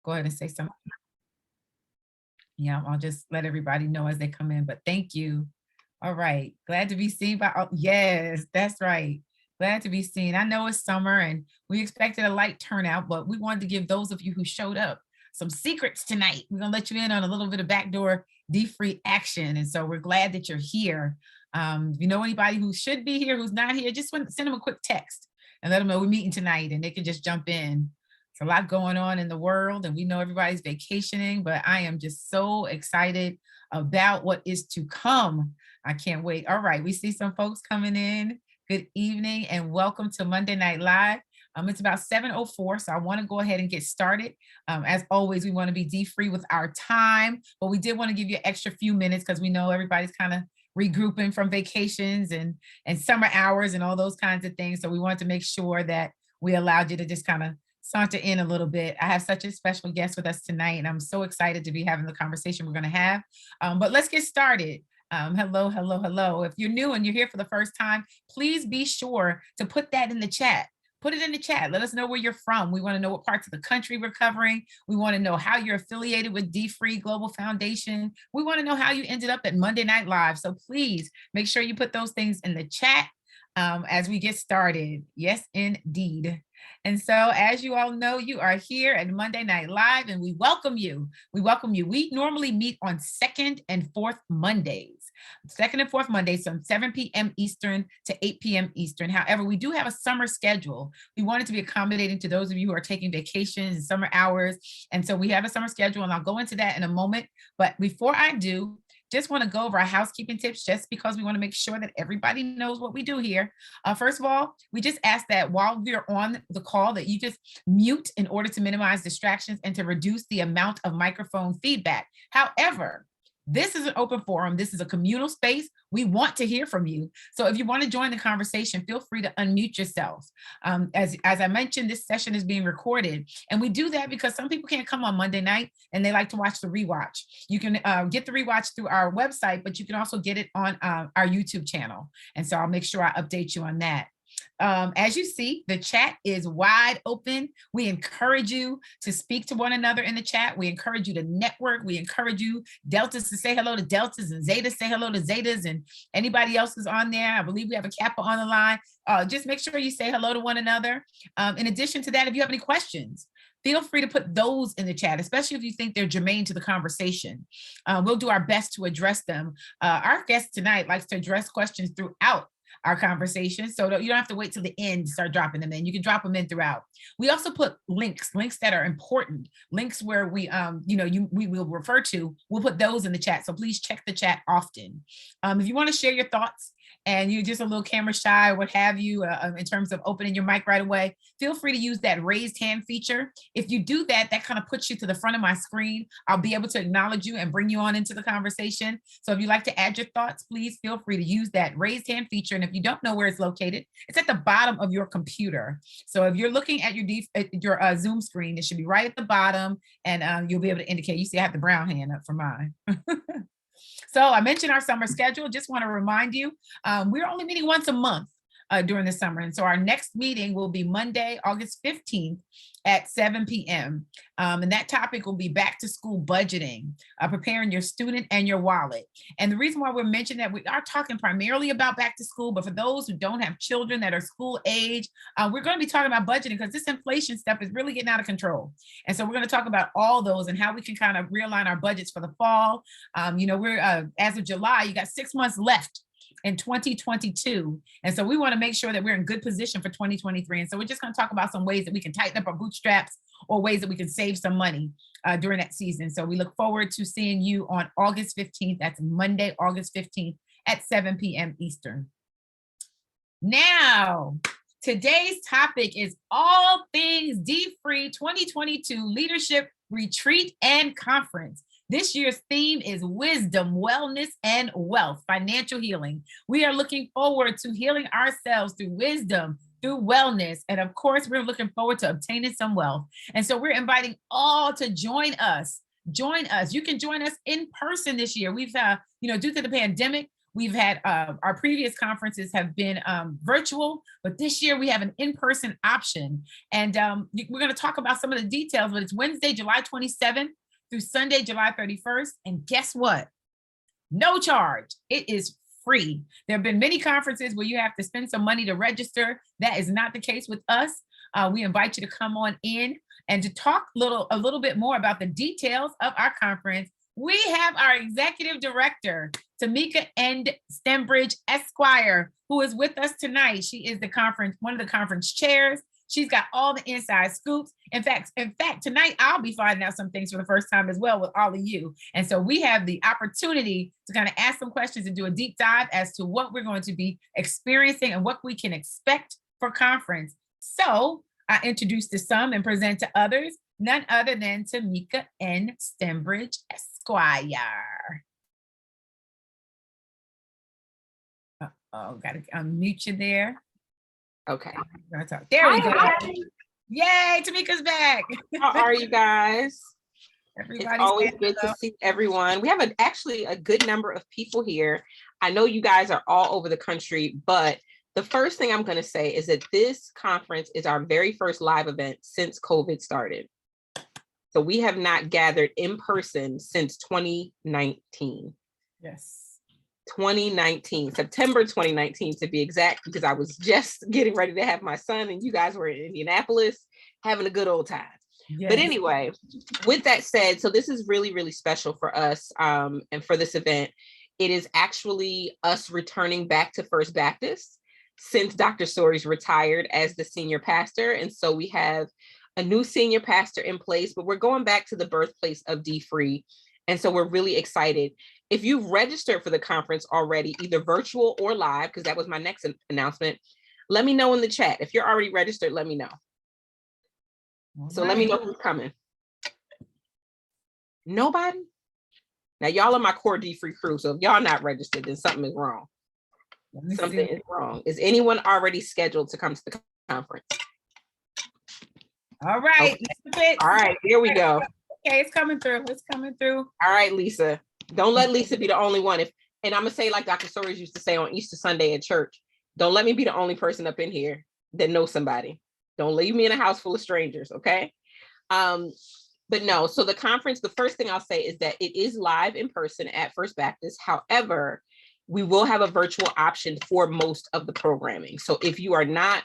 go ahead and say something. Yeah, I'll just let everybody know as they come in, but thank you. All right. Glad to be seen by, oh, yes, that's right. Glad to be seen. I know it's summer and we expected a light turnout, but we wanted to give those of you who showed up some secrets tonight. We're going to let you in on a little bit of backdoor D-free action. And so we're glad that you're here. If you know anybody who should be here, who's not here, just send them a quick text and let them know we're meeting tonight and they can just jump in. There's a lot going on in the world and we know everybody's vacationing, but I am just so excited about what is to come. I can't wait. All right, we see some folks coming in. Good evening and welcome to Monday Night Live. It's about 7:04, so I want to go ahead and get started. As always, we want to be D-free with our time, but we did want to give you an extra few minutes because we know everybody's kind of regrouping from vacations and summer hours and all those kinds of things. So we wanted to make sure that we allowed you to just kind of saunter in a little bit. I have such a special guest with us tonight, and I'm so excited to be having the conversation we're going to have. But let's get started. Hello, hello, hello. If you're new and you're here for the first time, please be sure to put that in the chat. Put it in the chat. Let us know where you're from. We want to know what parts of the country we're covering. We want to know how you're affiliated with D-Free Global Foundation. We want to know how you ended up at Monday Night Live. So please make sure you put those things in the chat as we get started. Yes, indeed. And so, as you all know, you are here at Monday Night Live, and we welcome you. We welcome you. We normally meet on second and fourth Mondays. Second and fourth Mondays from 7 p.m. Eastern to 8 p.m. Eastern. However, we do have a summer schedule. We wanted to be accommodating to those of you who are taking vacations and summer hours. And so we have a summer schedule, and I'll go into that in a moment. But before I do, just want to go over our housekeeping tips just because we want to make sure that everybody knows what we do here. First of all, we just ask that while we're on the call that you just mute in order to minimize distractions and to reduce the amount of microphone feedback. However, this is an open forum. This is a communal space. We want to hear from you. So if you want to join the conversation, feel free to unmute yourself. As I mentioned, this session is being recorded. And we do that because some people can't come on Monday night and they like to watch the rewatch. You can get the rewatch through our website, but you can also get it on our YouTube channel. And so I'll make sure I update you on that. As you see, the chat is wide open. We encourage you to speak to one another in the chat. We encourage you to network. We encourage you, Deltas, to say hello to Deltas and Zetas, say hello to Zetas, and anybody else is on there. I believe we have a Kappa on the line. Just make sure you say hello to one another. In addition to that, if you have any questions, feel free to put those in the chat, especially if you think they're germane to the conversation. We'll do our best to address them. Our guest tonight likes to address questions throughout our conversation, so you don't have to wait till the end to start dropping them in. You can drop them in throughout. We also put links that are important, links where we we will refer to. We'll put those in the chat, so please check the chat often. If you want to share your thoughts and you're just a little camera shy or what have you, in terms of opening your mic right away, feel free to use that raised hand feature. If you do that, that kind of puts you to the front of my screen. I'll be able to acknowledge you and bring you on into the conversation. So if you'd like to add your thoughts, please feel free to use that raised hand feature. And if you don't know where it's located, it's at the bottom of your computer. So if you're looking at your Zoom screen, it should be right at the bottom, and you'll be able to indicate. You see I have the brown hand up for mine. So I mentioned our summer schedule. Just want to remind you, we're only meeting once a month during the summer. And so our next meeting will be Monday, August 15th at 7 p.m. And that topic will be back to school budgeting, preparing your student and your wallet. And the reason why we're mentioning that, we are talking primarily about back to school, but for those who don't have children that are school age, we're going to be talking about budgeting because this inflation stuff is really getting out of control. And so we're going to talk about all those and how we can kind of realign our budgets for the fall. We're as of July, you got 6 months left in 2022. And so we want to make sure that we're in good position for 2023. And so we're just going to talk about some ways that we can tighten up our bootstraps or ways that we can save some money during that season. So we look forward to seeing you on August 15th. That's Monday, August 15th at 7 p.m. Eastern. Now, today's topic is all things D-Free 2022 Leadership Retreat and Conference. This year's theme is wisdom, wellness, and wealth, financial healing. We are looking forward to healing ourselves through wisdom, through wellness, and of course, we're looking forward to obtaining some wealth. And so we're inviting all to join us. Join us. You can join us in person this year. We've, due to the pandemic, We've had our previous conferences have been virtual, but this year we have an in-person option. And we're going to talk about some of the details, but it's Wednesday, July 27th through Sunday, July 31st. And guess what? No charge. It is free. There have been many conferences where you have to spend some money to register. That is not the case with us. We invite you to come on in and to talk a little bit more about the details of our conference. We have our executive director, Tamika N. Stembridge Esquire, who is with us tonight. She is one of the conference chairs. She's got all the inside scoops. In fact, tonight I'll be finding out some things for the first time as well with all of you. And so we have the opportunity to kind of ask some questions and do a deep dive as to what we're going to be experiencing and what we can expect for conference. So I introduce to some and present to others, none other than Tamika N. Stembridge Esquire. Uh-oh, gotta unmute you there. Okay. There we go. Yay, Tamika's back. How are you guys? Everybody's it's always good to see everyone. We have actually a good number of people here. I know you guys are all over the country, but the first thing I'm going to say is that this conference is our very first live event since COVID started. So we have not gathered in person since 2019. Yes. 2019, September 2019 to be exact, because I was just getting ready to have my son and you guys were in Indianapolis having a good old time. Yes. But anyway, with that said, so this is really, really special for us and for this event. It is actually us returning back to First Baptist since Dr. Soaries retired as the senior pastor. And so we have a new senior pastor in place, but we're going back to the birthplace of D. Free. And so we're really excited. If you've registered for the conference already, either virtual or live, because that was my next announcement, let me know in the chat. If you're already registered, let me know. So let me know who's coming. Nobody? Now y'all are my core D. Free crew. So if y'all not registered, then something is wrong. Something is wrong. Is anyone already scheduled to come to the conference? All right. Okay. All right, here we go. Okay, it's coming through. It's coming through. All right, Lisa. Don't let Lisa be the only one. And I'm gonna say, like Dr. Soaries used to say on Easter Sunday at church, don't let me be the only person up in here that knows somebody. Don't leave me in a house full of strangers, okay? But no, so the conference, the first thing I'll say is that it is live in person at First Baptist. However, we will have a virtual option for most of the programming. So if you are not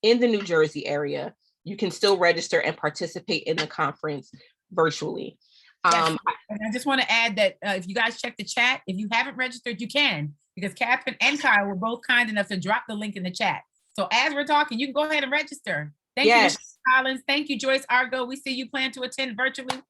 in the New Jersey area, you can still register and participate in the conference virtually. Yes. And I just want to add that if you guys check the chat, if you haven't registered, you can, because Catherine and Kyle were both kind enough to drop the link in the chat. So as we're talking, you can go ahead and register. Thank you, Michelle Collins. Thank you, Joyce Argo. We see you plan to attend virtually.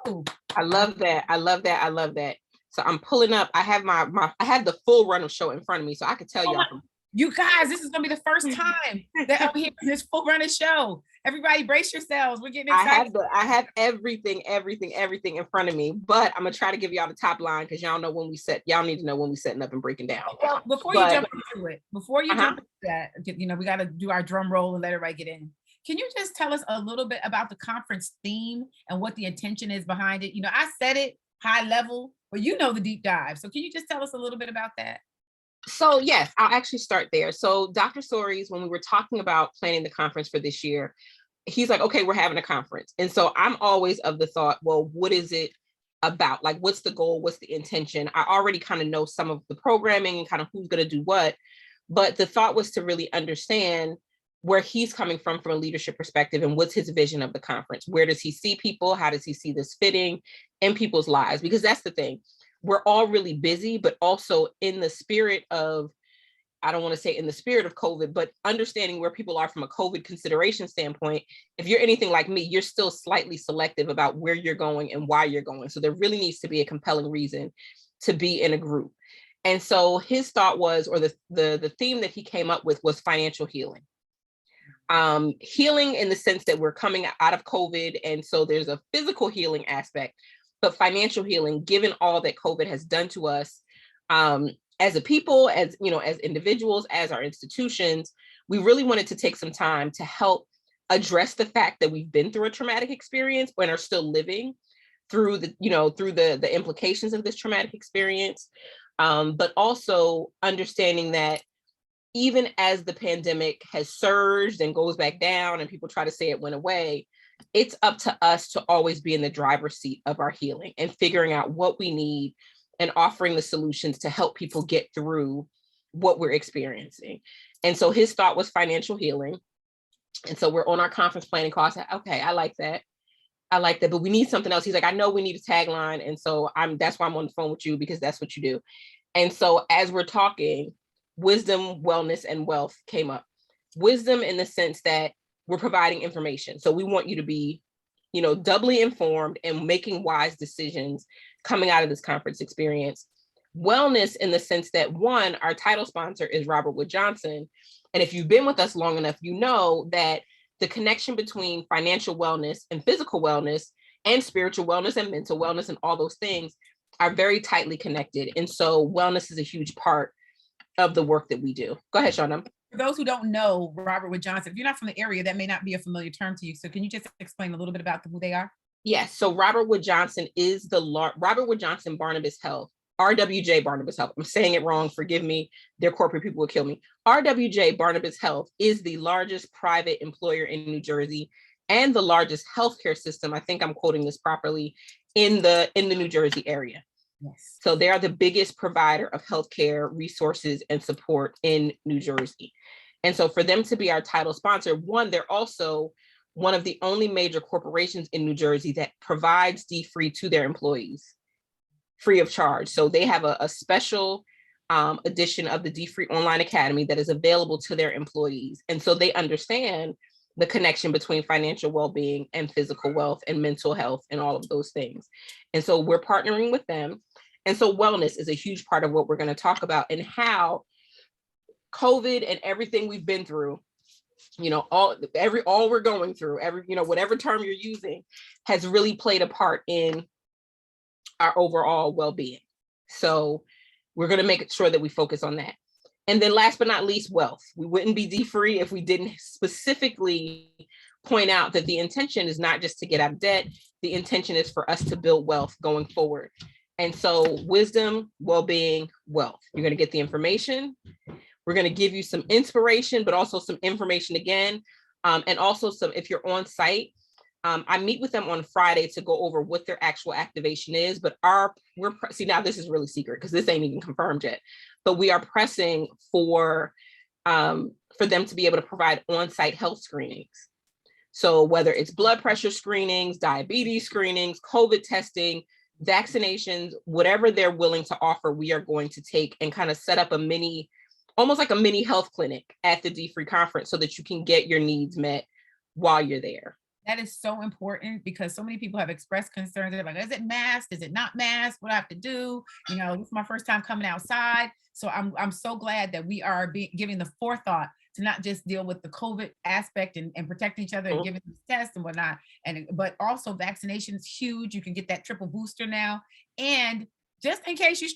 Woo! I love that. I love that. I love that. So I'm pulling up. I have I have the full run of show in front of me, so I could tell y'all. You guys, this is gonna be the first time that I'm hearing this full run of show. Everybody brace yourselves. We're getting excited. I have everything in front of me, but I'm gonna try to give y'all the top line because y'all know when we y'all need to know when we setting up and breaking down. Well, before you jump into it, jump into that, we got to do our drum roll and let everybody get in. Can you just tell us a little bit about the conference theme and what the intention is behind it? I said it high level, but you know the deep dive. So can you just tell us a little bit about that? So yes, I'll actually start there. So Dr. Soaries, when we were talking about planning the conference for this year, he's like, okay, we're having a conference. And so I'm always of the thought, well, what is it about? Like, what's the goal? What's the intention? I already kind of know some of the programming and kind of who's going to do what. But the thought was to really understand where he's coming from a leadership perspective and what's his vision of the conference. Where does he see people? How does he see this fitting in people's lives? Because that's the thing. We're all really busy, but also in the spirit of, I don't want to say in the spirit of COVID, but understanding where people are from a COVID consideration standpoint. If you're anything like me, you're still slightly selective about where you're going and why you're going. So there really needs to be a compelling reason to be in a group. And so his thought was, or the theme that he came up with was financial healing. Healing in the sense that we're coming out of COVID. And so there's a physical healing aspect, but financial healing, given all that COVID has done to us, as a people, as individuals, as our institutions, we really wanted to take some time to help address the fact that we've been through a traumatic experience and are still living through the implications of this traumatic experience. but also understanding that even as the pandemic has surged and goes back down and people try to say it went away, it's up to us to always be in the driver's seat of our healing and figuring out what we need and offering the solutions to help people get through what we're experiencing. And so his thought was financial healing. And so we're on our conference planning call. I said, okay, I like that. I like that, but we need something else. He's like, I know we need a tagline. And so that's why I'm on the phone with you, because that's what you do. And so as we're talking, wisdom, wellness, and wealth came up. Wisdom in the sense that we're providing information. So we want you to be, doubly informed and making wise decisions coming out of this conference experience. Wellness in the sense that, one, our title sponsor is Robert Wood Johnson. And if you've been with us long enough, you know that the connection between financial wellness and physical wellness and spiritual wellness and mental wellness and all those things are very tightly connected. And so wellness is a huge part of the work that we do. Go ahead, Shawna. For those who don't know Robert Wood Johnson, if you're not from the area, that may not be a familiar term to you. So can you just explain a little bit about who they are? Yes. So Robert Wood Johnson is Robert Wood Johnson Barnabas Health, RWJ Barnabas Health. I'm saying it wrong. Forgive me. Their corporate people will kill me. RWJ Barnabas Health is the largest private employer in New Jersey and the largest healthcare system. I think I'm quoting this properly, in the New Jersey area. Yes. So they are the biggest provider of healthcare resources and support in New Jersey. And so for them to be our title sponsor, one, they're also one of the only major corporations in New Jersey that provides D-Free to their employees free of charge. So they have a special edition of the D-Free Online Academy that is available to their employees. And so they understand the connection between financial well-being and physical wealth and mental health and all of those things. And so we're partnering with them. And so wellness is a huge part of what we're going to talk about, and how COVID and everything we've been through, all we're going through, whatever term you're using, has really played a part in our overall well-being. So we're going to make sure that we focus on that. And then last but not least, wealth. We wouldn't be D-Free if we didn't specifically point out that the intention is not just to get out of debt. The intention is for us to build wealth going forward. And so wisdom, well-being, wealth. You're going to get the information. We're going to give you some inspiration, but also some information again. And also if you're on site, I meet with them on Friday to go over what their actual activation is. But now this is really secret because this ain't even confirmed yet. But we are pressing for them to be able to provide on-site health screenings. So whether it's blood pressure screenings, diabetes screenings, COVID testing, vaccinations, whatever they're willing to offer, we are going to take and kind of set up almost like a mini health clinic at the D-Free conference so that you can get your needs met while you're there. That is so important because so many people have expressed concerns. They're like, is it masked? Is it not masked? What do I have to do? This is my first time coming outside. So I'm so glad that we are giving the forethought to not just deal with the COVID aspect and protect each other and giving these tests and whatnot. But also vaccination is huge. You can get that triple booster now. And just in case you're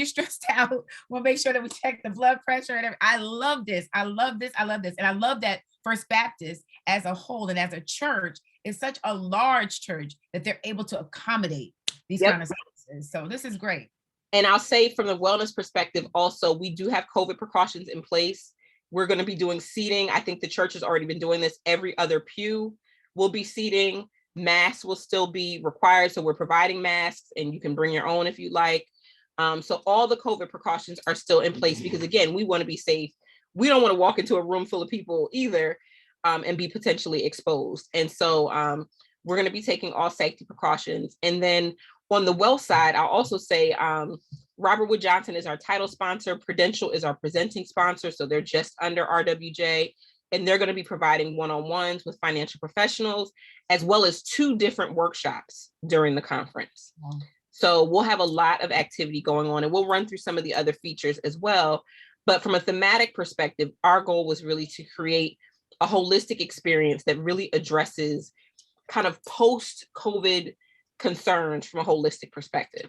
stressed out, we'll make sure that we check the blood pressure and everything. I love this. And I love that First Baptist as a whole and as a church is such a large church that they're able to accommodate these kind of services. So this is great. And I'll say from the wellness perspective, also, we do have COVID precautions in place. We're going to be doing seating. I think the church has already been doing this. Every other pew will be seating. Masks will still be required. So we're providing masks and you can bring your own if you like. So all the COVID precautions are still in place because, again, we want to be safe. We don't want to walk into a room full of people either and be potentially exposed. And so we're going to be taking all safety precautions. And then on the wealth side, I'll also say Robert Wood Johnson is our title sponsor. Prudential is our presenting sponsor. So they're just under RWJ. And they're going to be providing one-on-ones with financial professionals, as well as 2 different workshops during the conference. Wow. So we'll have a lot of activity going on, and we'll run through some of the other features as well. But from a thematic perspective, our goal was really to create a holistic experience that really addresses kind of post-COVID concerns from a holistic perspective.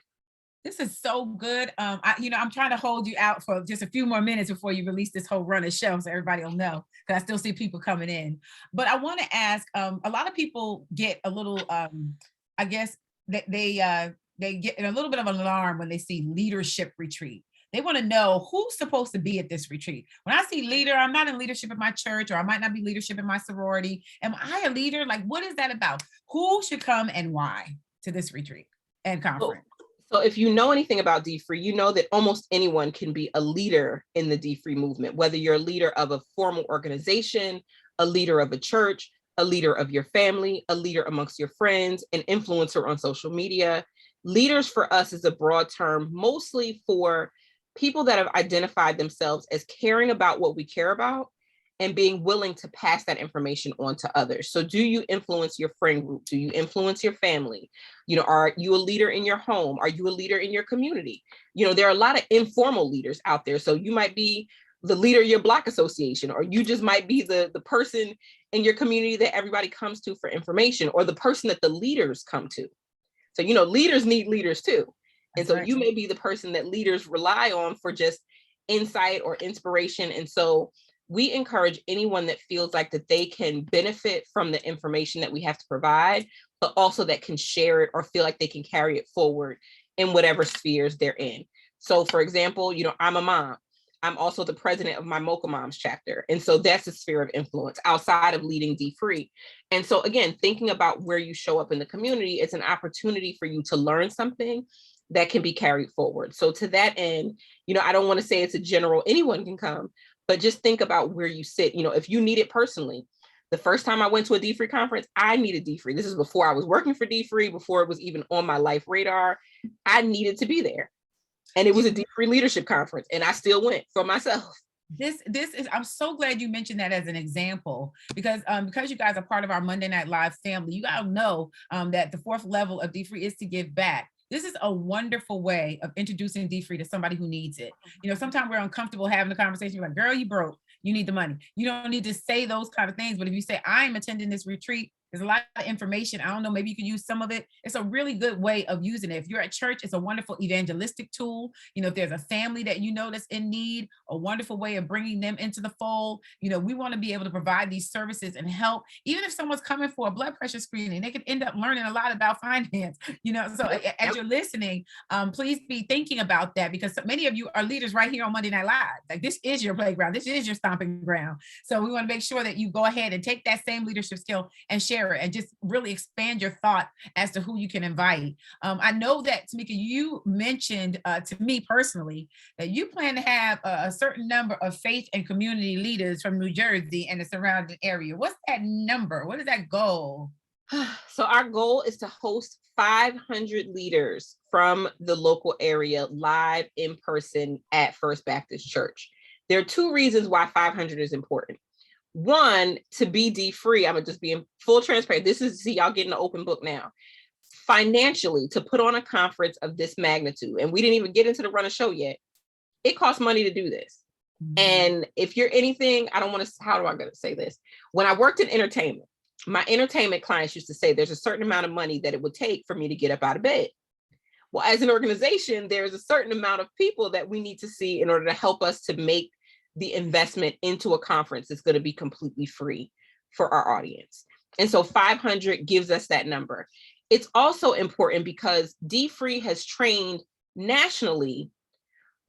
This is so good. I'm trying to hold you out for just a few more minutes before you release this whole run of shows so everybody will know, because I still see people coming in. But I want to ask, a lot of people get a little, I guess, they they get in a little bit of an alarm when they see leadership retreat. They want to know who's supposed to be at this retreat. When I see leader, I'm not in leadership in my church, or I might not be leadership in my sorority. Am I a leader? Like, what is that about? Who should come and why to this retreat and conference? So if you know anything about D-Free, you know that almost anyone can be a leader in the D-Free movement, whether you're a leader of a formal organization, a leader of a church, a leader of your family, a leader amongst your friends, an influencer on social media. Leaders for us is a broad term, mostly for people that have identified themselves as caring about what we care about and being willing to pass that information on to others. So do you influence your friend group? Do you influence your family? You know, are you a leader in your home? Are you a leader in your community? You know, there are a lot of informal leaders out there. So you might be the leader of your block association, or you just might be the person in your community that everybody comes to for information, or the person that the leaders come to. So, you know, leaders need leaders too. And so you may be the person that leaders rely on for just insight or inspiration. And so we encourage anyone that feels like that they can benefit from the information that we have to provide, but also that can share it or feel like they can carry it forward in whatever spheres they're in. So for example, you know, I'm a mom. I'm also the president of my Mocha Moms chapter. And so that's a sphere of influence outside of leading D-Free. And so again, thinking about where you show up in the community, it's an opportunity for you to learn something that can be carried forward. So to that end, you know, I don't want to say it's a general, anyone can come, but just think about where you sit. You know, if you need it personally, the first time I went to a D-Free conference, I needed D-Free. This is before I was working for D-Free, before it was even on my life radar. I needed to be there. And it was a D-Free leadership conference, and I still went for myself. This is, I'm so glad you mentioned that as an example, because you guys are part of our Monday Night Live family. You gotta know that the fourth level of D-Free is to give back. This is a wonderful way of introducing D-Free to somebody who needs it. You know, sometimes we're uncomfortable having a conversation. You're like, girl, you broke. You need the money. You don't need to say those kind of things. But if you say, I'm attending this retreat, there's a lot of information. I don't know, maybe you could use some of it. It's a really good way of using it. If you're at church, it's a wonderful evangelistic tool. You know, if there's a family that you know that's in need, a wonderful way of bringing them into the fold. You know, we want to be able to provide these services and help. Even if someone's coming for a blood pressure screening, they could end up learning a lot about finance. You know, so as you're listening, please be thinking about that, because many of you are leaders right here on Monday Night Live. Like, this is your playground. This is your stomping ground. So we want to make sure that you go ahead and take that same leadership skill and share it, and just really expand your thought as to who you can invite. I know that, Tamika, you mentioned to me personally that you plan to have a certain number of faith and community leaders from New Jersey and the surrounding area. What's that number? What is that goal? So our goal is to host 500 leaders from the local area live in person at First Baptist Church. There are two reasons why 500 is important. One, to be D-Free, I'm gonna just be in full transparent. This is, see, y'all getting an open book now. Financially, to put on a conference of this magnitude, and we didn't even get into the run of show yet, it costs money to do this. Mm-hmm. And if you're anything, I don't want to, how do I gotta say this? When I worked in entertainment, my entertainment clients used to say there's a certain amount of money that it would take for me to get up out of bed. Well, as an organization, there's a certain amount of people that we need to see in order to help us to make the investment into a conference is going to be completely free for our audience. And so 500 gives us that number. It's also important because D-Free has trained nationally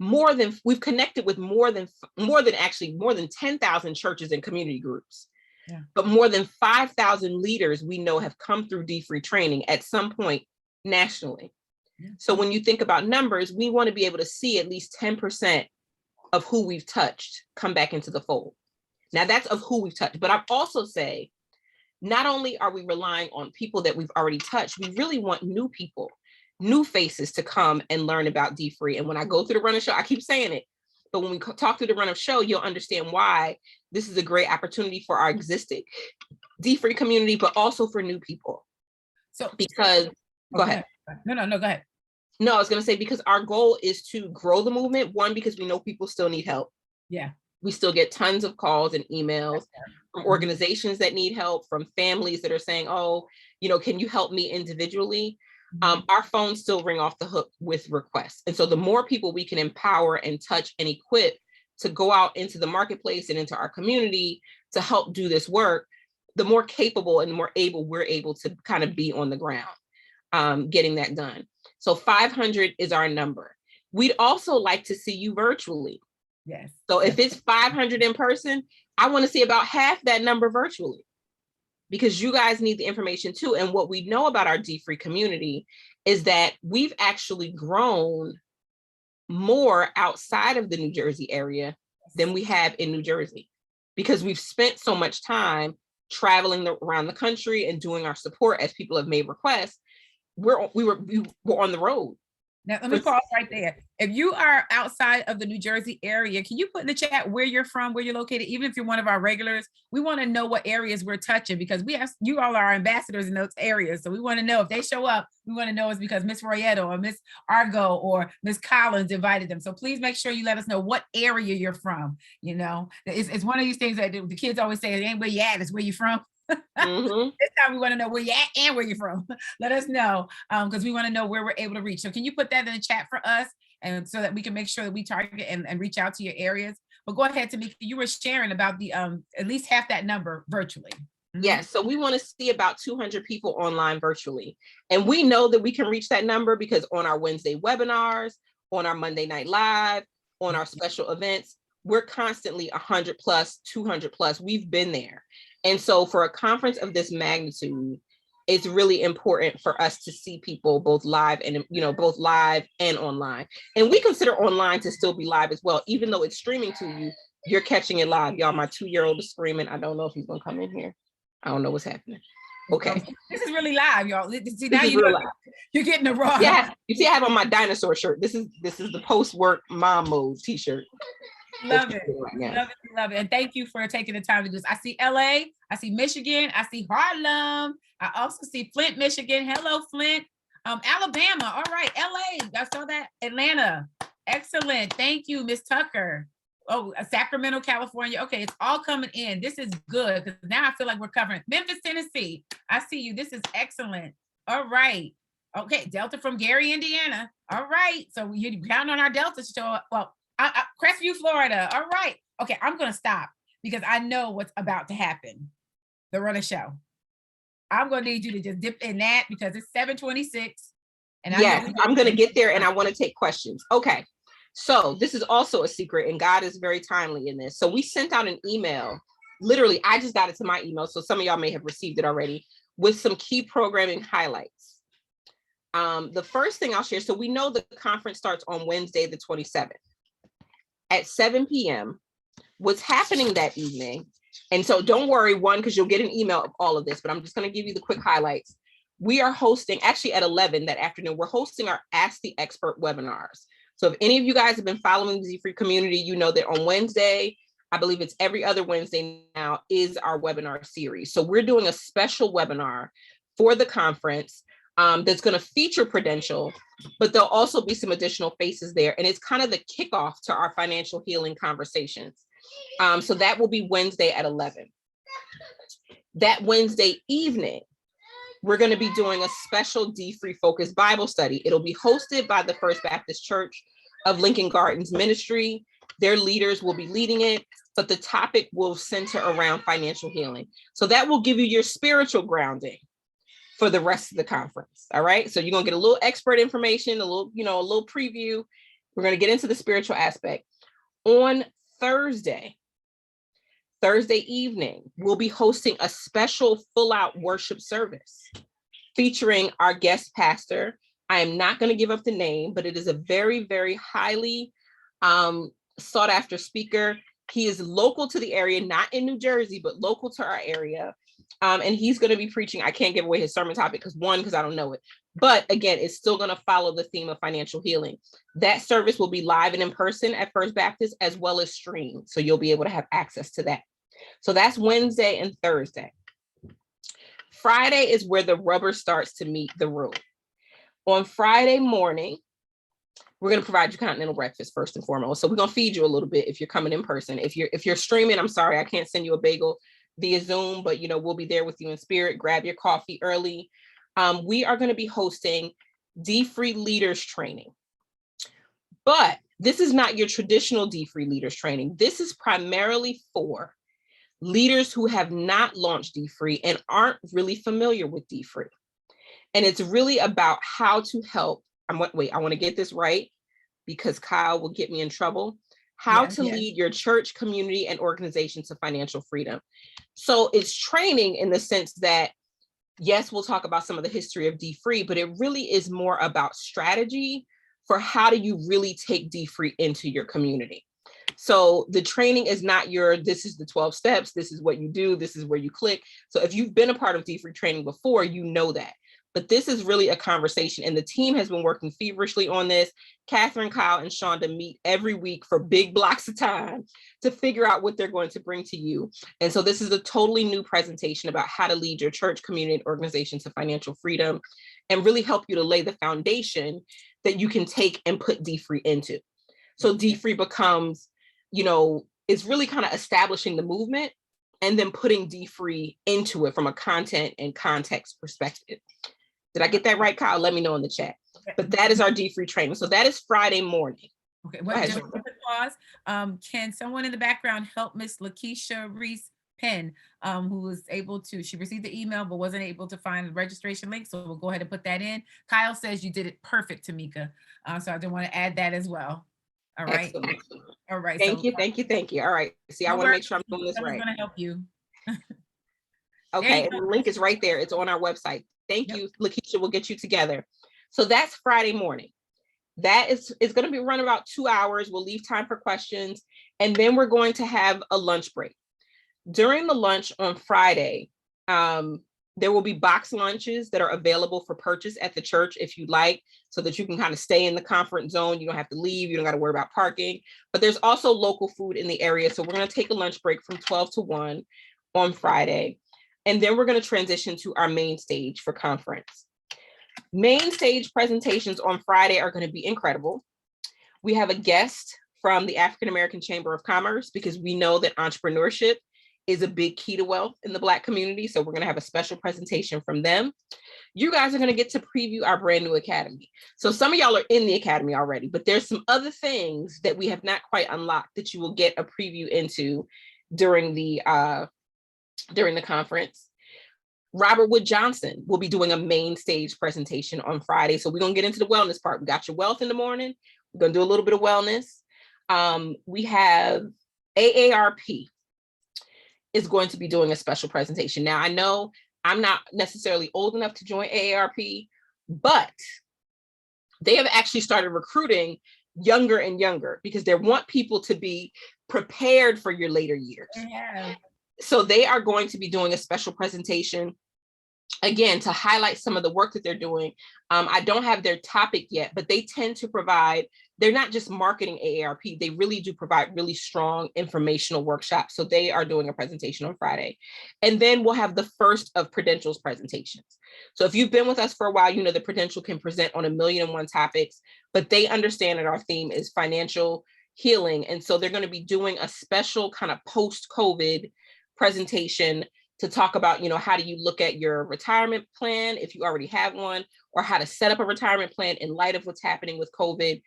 we've connected with more than 10,000 churches and community groups. Yeah. But more than 5,000 leaders we know have come through D-Free training at some point nationally. Yeah. So when you think about numbers, we want to be able to see at least 10% of who we've touched come back into the fold. Now that's of who we've touched, but I'd also say, not only are we relying on people that we've already touched, we really want new people, new faces to come and learn about D-Free. And when I go through the run of show, I keep saying it, but when we talk through the run of show, you'll understand why this is a great opportunity for our existing D-Free community, but also for new people. So because, go ahead. No, go ahead. No, I was going to say, because our goal is to grow the movement. One, because we know people still need help. Yeah. We still get tons of calls and emails from organizations that need help, from families that are saying, oh, you know, can you help me individually? Our phones still ring off the hook with requests. And so the more people we can empower and touch and equip to go out into the marketplace and into our community to help do this work, the more capable and the more able we're able to kind of be on the ground, getting that done. So 500 is our number. We'd also like to see you virtually. Yes. So if it's 500 in person, I want to see about half that number virtually, because you guys need the information too. And what we know about our D-Free community is that we've actually grown more outside of the New Jersey area than we have in New Jersey, because we've spent so much time traveling around the country and doing our support as people have made requests. We were on the road. Now, let me pause right there. If you are outside of the New Jersey area, can you put in the chat where you're from, where you're located? Even if you're one of our regulars, we want to know what areas we're touching, because you all are ambassadors in those areas. So we want to know if they show up, we want to know it's because Miss Royetto or Miss Argo or Miss Collins invited them. So please make sure you let us know what area you're from. You know, it's one of these things that the kids always say, it ain't where you at, it's where you from. Mm-hmm. This time we want to know where you're at and where you're from. Let us know, because we want to know where we're able to reach. So can you put that in the chat for us, and so that we can make sure that we target and reach out to your areas? But go ahead, Tamika, you were sharing about the at least half that number virtually. Yes, so we want to see about 200 people online virtually. And we know that we can reach that number because on our Wednesday webinars, on our Monday Night Live, on our special events, we're constantly 100 plus, 200 plus. We've been there. And so for a conference of this magnitude, it's really important for us to see people both live and, both live and online. And we consider online to still be live as well, even though it's streaming to you, you're catching it live. Y'all, my 2-year-old is screaming. I don't know if he's gonna come in here. I don't know what's happening. Okay. This is really live, y'all. See, now you're getting the raw. Yeah, you see I have on my dinosaur shirt. This is the post-work mom mode t-shirt. Love it. Love it. And thank you for taking the time to do this. I see LA, I see Michigan, I see Harlem. I also see Flint, Michigan. Hello, Flint. Alabama. All right, LA. I saw that. Atlanta. Excellent. Thank you, Miss Tucker. Oh, Sacramento, California. Okay, it's all coming in. This is good, because now I feel like we're covering Memphis, Tennessee. I see you. This is excellent. All right. Okay, Delta from Gary, Indiana. All right. So you count on our Delta to show up. Well, Crestview, Florida. All right. Okay, I'm going to stop because I know what's about to happen. The Runner Show. I'm going to need you to just dip in that because it's 7:26. And yes, I'm going to get there and I want to take questions. Okay. So this is also a secret, and God is very timely in this. So we sent out an email. Literally, I just got it to my email. So some of y'all may have received it already, with some key programming highlights. The first thing I'll share. So we know the conference starts on Wednesday, the 27th at 7 p.m. What's happening that evening? And so don't worry, because you'll get an email of all of this, but I'm just going to give you the quick highlights. We are hosting, actually at 11 that afternoon, we're hosting our Ask the Expert webinars. So if any of you guys have been following the D-Free community, you know that on Wednesday, I believe it's every other Wednesday now, is our webinar series. So we're doing a special webinar for the conference that's going to feature Prudential, but there'll also be some additional faces there. And it's kind of the kickoff to our financial healing conversations. So that will be Wednesday at 11. That Wednesday evening, we're going to be doing a special D-Free focused Bible study. It'll be hosted by the First Baptist Church of Lincoln Gardens Ministry. Their leaders will be leading it, but the topic will center around financial healing. So that will give you your spiritual grounding for the rest of the conference. All right. So you're going to get a little expert information, a little preview. We're going to get into the spiritual aspect. On Thursday evening, we'll be hosting a special full-out worship service featuring our guest pastor. I am not going to give up the name, but it is a very, very highly sought after speaker. He is local to the area, not in New Jersey, but local to our area. And he's going to be preaching. I can't give away his sermon topic because I don't know it. But again, it's still going to follow the theme of financial healing. That service will be live and in person at First Baptist, as well as streamed. So you'll be able to have access to that. So that's Wednesday and Thursday. Friday is where the rubber starts to meet the road. On Friday morning, we're going to provide you continental breakfast first and foremost. So we're going to feed you a little bit if you're coming in person. If you're streaming, I'm sorry, I can't send you a bagel via Zoom, but we'll be there with you in spirit. Grab your coffee early. We are going to be hosting D-Free Leaders Training. But this is not your traditional D-Free Leaders Training. This is primarily for leaders who have not launched D-Free and aren't really familiar with D-Free. And it's really about how to help I want to get this right because Kyle will get me in trouble. How Yeah, to yeah. lead your church, community, and organization to financial freedom. So it's training in the sense that, yes, we'll talk about some of the history of D-Free, but it really is more about strategy for how do you really take D-Free into your community. So the training is not this is the 12 steps, this is what you do, this is where you click. So if you've been a part of D-Free training before, you know that. But this is really a conversation, and the team has been working feverishly on this. Catherine, Kyle, and Shonda meet every week for big blocks of time to figure out what they're going to bring to you. And so this is a totally new presentation about how to lead your church, community, and organization to financial freedom, and really help you to lay the foundation that you can take and put D-Free into. So D-Free becomes, it's really kind of establishing the movement and then putting D-Free into it from a content and context perspective. Did I get that right, Kyle? Let me know in the chat. But that is our D-Free training. So that is Friday morning. Okay, just a pause. Can someone in the background help Miss Lakeisha Reese Penn, who was able to, she received the email, but wasn't able to find the registration link. So we'll go ahead and put that in. Kyle says you did it perfect, Tamika. So I do want to add that as well. All right. Excellent. All right. Thank you. All right. See, I want to make sure I'm doing this right. I'm going to help you. Okay, and the link is right there. It's on our website. Thank you, Lakeisha. We'll get you together. So that's Friday morning. That is going to be run about 2 hours. We'll leave time for questions. And then we're going to have a lunch break. During the lunch on Friday, there will be box lunches that are available for purchase at the church if you like, so that you can kind of stay in the conference zone. You don't have to leave. You don't got to worry about parking. But there's also local food in the area. So we're going to take a lunch break from 12 to 1 on Friday. And then we're going to transition to our main stage for conference. Main stage presentations on Friday are going to be incredible. We have a guest from the African American Chamber of Commerce, because we know that entrepreneurship is a big key to wealth in the Black community. So we're going to have a special presentation from them. You guys are going to get to preview our brand new academy. So some of y'all are in the academy already, but there's some other things that we have not quite unlocked that you will get a preview into during the conference. Robert Wood Johnson will be doing a main stage presentation on Friday. So we're going to get into the wellness part. We got your wealth in the morning. We're going to do a little bit of wellness. We have AARP is going to be doing a special presentation. Now, I know I'm not necessarily old enough to join AARP, but they have actually started recruiting younger and younger because they want people to be prepared for your later years. Yeah. So they are going to be doing a special presentation, again, to highlight some of the work that they're doing. I don't have their topic yet, but they tend to provide, they're not just marketing AARP, they really do provide really strong informational workshops. So they are doing a presentation on Friday. And then we'll have the first of Prudential's presentations. So if you've been with us for a while, you know that Prudential can present on 1,000,001 topics, but they understand that our theme is financial healing. And so they're going to be doing a special kind of post-COVID presentation to talk about, how do you look at your retirement plan if you already have one, or how to set up a retirement plan in light of what's happening with COVID.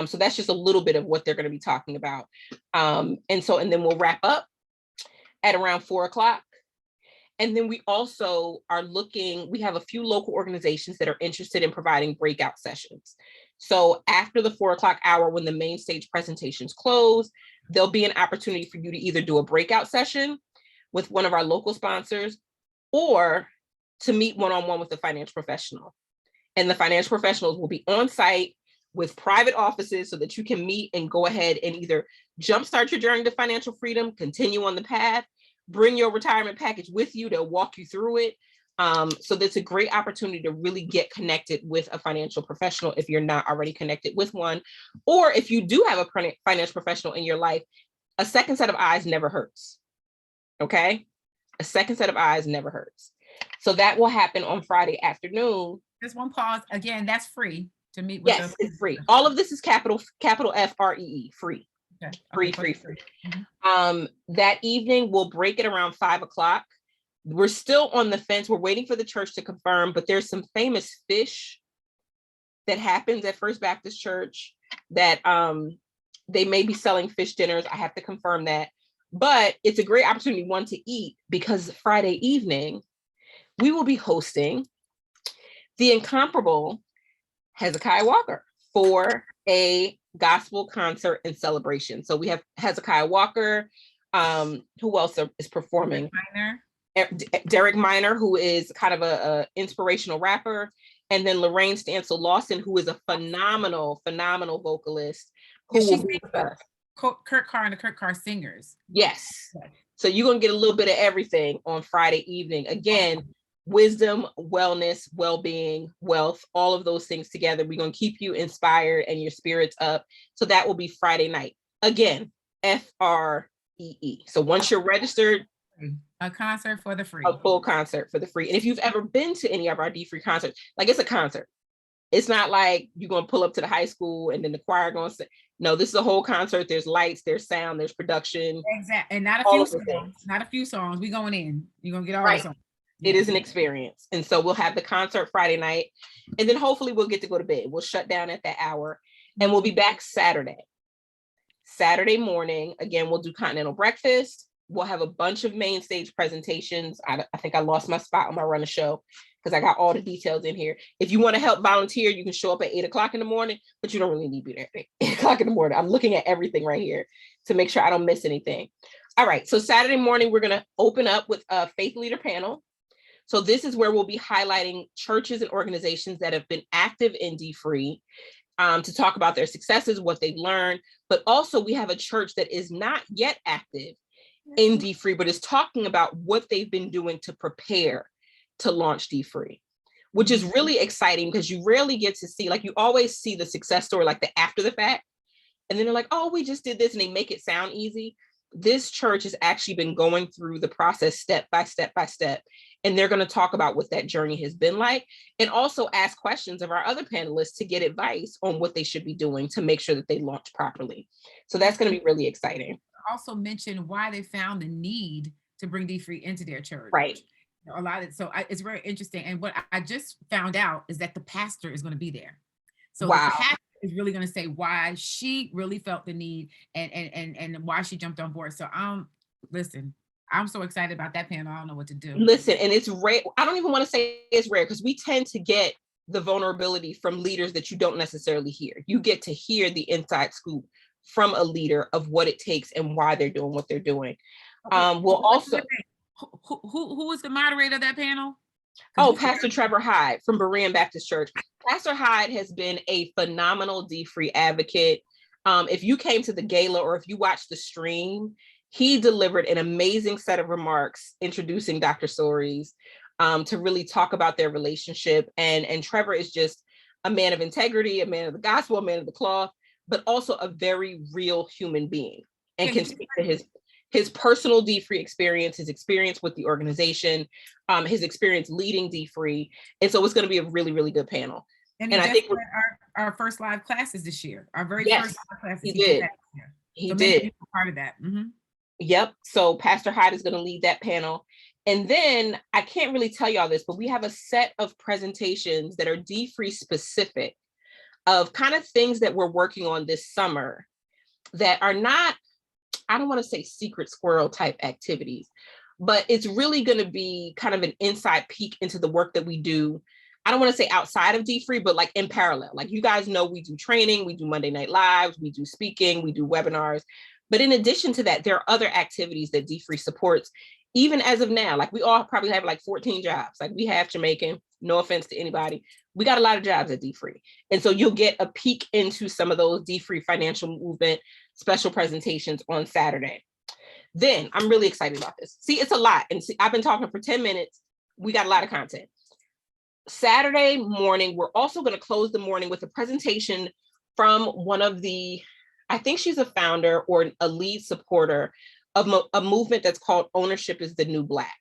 So that's just a little bit of what they're going to be talking about. And then we'll wrap up at around 4:00. And then we also are we have a few local organizations that are interested in providing breakout sessions. So after the 4:00 hour, when the main stage presentations close, there'll be an opportunity for you to either do a breakout session with one of our local sponsors, or to meet one-on-one with a financial professional. And the financial professionals will be on site with private offices so that you can meet and go ahead and either jumpstart your journey to financial freedom, continue on the path, bring your retirement package with you. They'll walk you through it. So that's a great opportunity to really get connected with a financial professional if you're not already connected with one. Or if you do have a financial professional in your life, a second set of eyes never hurts. Okay, a second set of eyes never hurts. So that will happen on Friday afternoon. Just one pause. Again, that's free to meet with. Yes, it's free. All of this is capital FREE, free. Okay. Free. Mm-hmm. That evening, we'll break it around 5:00. We're still on the fence. We're waiting for the church to confirm, but there's some famous fish that happens at First Baptist Church that they may be selling fish dinners. I have to confirm that. But it's a great opportunity, one, to eat, because Friday evening, we will be hosting the incomparable Hezekiah Walker for a gospel concert and celebration. So we have Hezekiah Walker. Who else is performing? Derek Minor, who is kind of a inspirational rapper, and then Lorraine Stansel Lawson, who is a phenomenal vocalist. Who will be with us. Kurt Carr and the Kurt Carr Singers. Yes. So you're going to get a little bit of everything on Friday evening. Again, wisdom, wellness, well-being, wealth, all of those things together. We're going to keep you inspired and your spirits up. So that will be Friday night. Again, FREE. So once you're registered, a concert for the free. A full concert for the free. And if you've ever been to any of our D-Free concerts, like it's a concert. It's not like you're going to pull up to the high school and then the choir going to sing. No, this is a whole concert. There's lights, there's sound, there's production. Exactly. And not a few songs. We going in. You're going to get all the songs. It is an experience. And so we'll have the concert Friday night. And then hopefully we'll get to go to bed. We'll shut down at that hour. And we'll be back Saturday. Saturday morning, again, we'll do continental breakfast. We'll have a bunch of main stage presentations. I think I lost my spot on my run of show because I got all the details in here. If you want to help volunteer, you can show up at 8 o'clock in the morning, but you don't really need to be there at 8 o'clock in the morning. I'm looking at everything right here to make sure I don't miss anything. All right, so Saturday morning, we're going to open up with a faith leader panel. So this is where we'll be highlighting churches and organizations that have been active in D-Free to talk about their successes, what they've learned, but also we have a church that is not yet active in D-Free, but is talking about what they've been doing to prepare to launch D-Free, which is really exciting because you rarely get to see, like you always see the success story, like the after the fact. And then they're like, oh, we just did this, and they make it sound easy. This church has actually been going through the process step by step by step. And they're going to talk about what that journey has been like and also ask questions of our other panelists to get advice on what they should be doing to make sure that they launch properly. So that's going to be really exciting. Also mention why they found the need to bring D-Free into their church. Right. A lot of it's very interesting. And what I just found out is that the pastor is going to be there. So wow. The pastor is really going to say why she really felt the need and why she jumped on board. So listen, I'm so excited about that panel. I don't know what to do. Listen, and it's rare. I don't even want to say it's rare because we tend to get the vulnerability from leaders that you don't necessarily hear. You get to hear the inside scoop from a leader of what it takes and why they're doing what they're doing. Okay. We'll also... Who is the moderator of that panel? Oh, Pastor Trevor Hyde from Berean Baptist Church. Pastor Hyde has been a phenomenal D-Free advocate. If you came to the gala or if you watched the stream, he delivered an amazing set of remarks introducing Dr. Soaries to really talk about their relationship. And Trevor is just a man of integrity, a man of the gospel, a man of the cloth, but also a very real human being and can speak to his personal D-Free experience, his experience with the organization, his experience leading D-Free. And so it's going to be a really, really good panel. And I think our first live classes this year, our very first live classes. He did. He did. Part of that. Mm-hmm. Yep. So Pastor Hyde is going to lead that panel. And then I can't really tell y'all this, but we have a set of presentations that are D-Free specific of kind of things that we're working on this summer that are not, I don't want to say secret squirrel type activities, but it's really going to be kind of an inside peek into the work that we do. I don't want to say outside of D-Free, but like in parallel. Like you guys know, we do training, we do Monday Night Lives, we do speaking, we do webinars. But in addition to that, there are other activities that D-Free supports, even as of now. Like we all probably have like 14 jobs. Like we have Jamaican, no offense to anybody. We got a lot of jobs at D-Free. And so you'll get a peek into some of those D-Free financial movement special presentations on Saturday. Then I'm really excited about this. See, it's a lot. And see, I've been talking for 10 minutes. We got a lot of content. Saturday morning, we're also going to close the morning with a presentation from one of the, I think she's a founder or a lead supporter of a movement that's called Ownership is the New Black.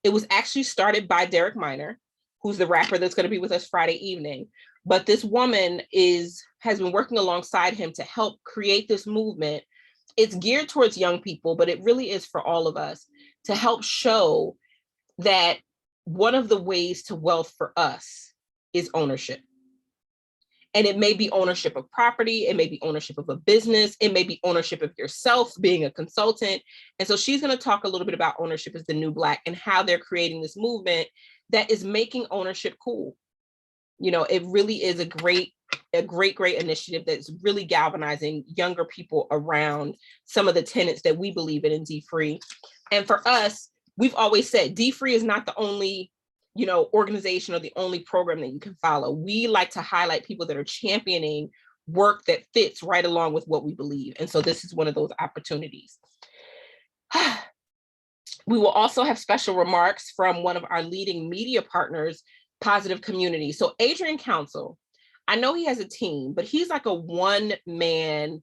It was actually started by Derek Minor, who's the rapper that's going to be with us Friday evening. But this woman has been working alongside him to help create this movement. It's geared towards young people, but it really is for all of us to help show that one of the ways to wealth for us is ownership. And it may be ownership of property, it may be ownership of a business, it may be ownership of yourself, being a consultant. And so she's going to talk a little bit about Ownership is the New Black and how they're creating this movement that is making ownership cool. It really is a great initiative that's really galvanizing younger people around some of the tenets that we believe in D-Free. And for us, we've always said D-Free is not the only, organization or the only program that you can follow. We like to highlight people that are championing work that fits right along with what we believe. And so this is one of those opportunities. We will also have special remarks from one of our leading media partners, Positive Community. So Adrian Council, I know he has a team, but he's like a one-man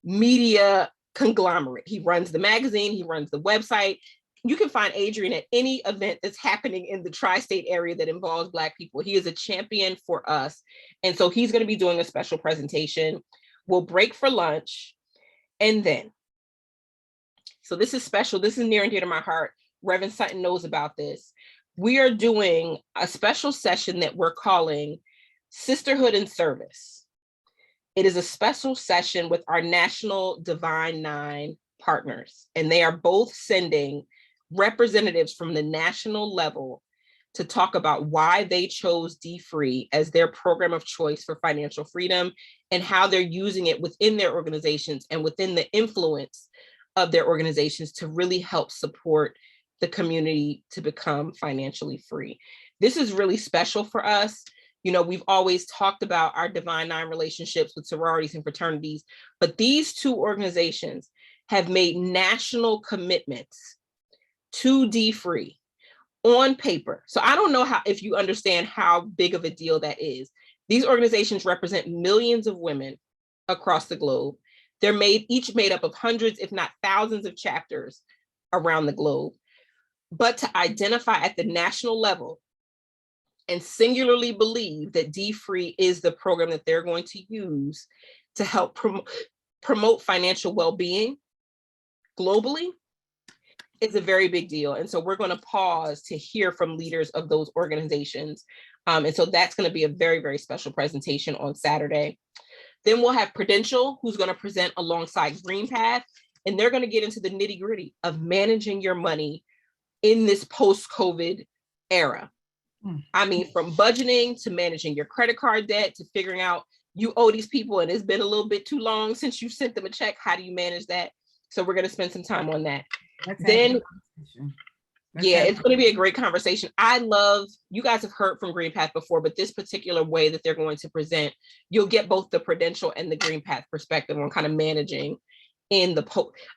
media conglomerate. He runs the magazine, he runs the website. You can find Adrian at any event that's happening in the tri-state area that involves Black people. He is a champion for us. And so he's going to be doing a special presentation. We'll break for lunch. And then, so this is special. This is near and dear to my heart. Reverend Sutton knows about this. We are doing a special session that we're calling Sisterhood and Service. It is a special session with our National Divine Nine partners, and they are both sending representatives from the national level to talk about why they chose D-Free as their program of choice for financial freedom and how they're using it within their organizations and within the influence of their organizations to really help support the community to become financially free. This is really special for us. We've always talked about our Divine Nine relationships with sororities and fraternities, but these two organizations have made national commitments to D-Free on paper. So I don't know if you understand how big of a deal that is. These organizations represent millions of women across the globe. They're each made up of hundreds, if not thousands of chapters around the globe. But to identify at the national level and singularly believe that D-Free is the program that they're going to use to help promote financial well-being globally is a very big deal. And so we're going to pause to hear from leaders of those organizations. And so that's going to be a very, very special presentation on Saturday. Then we'll have Prudential, who's going to present alongside GreenPath, and they're going to get into the nitty-gritty of managing your money in this post-COVID era. I mean, from budgeting to managing your credit card debt to figuring out you owe these people and it's been a little bit too long since you sent them a check. How do you manage that? So we're going to spend some time on that. It's going to be a great conversation. You guys have heard from GreenPath before, but this particular way that they're going to present, you'll get both the Prudential and the GreenPath perspective on kind of managing in the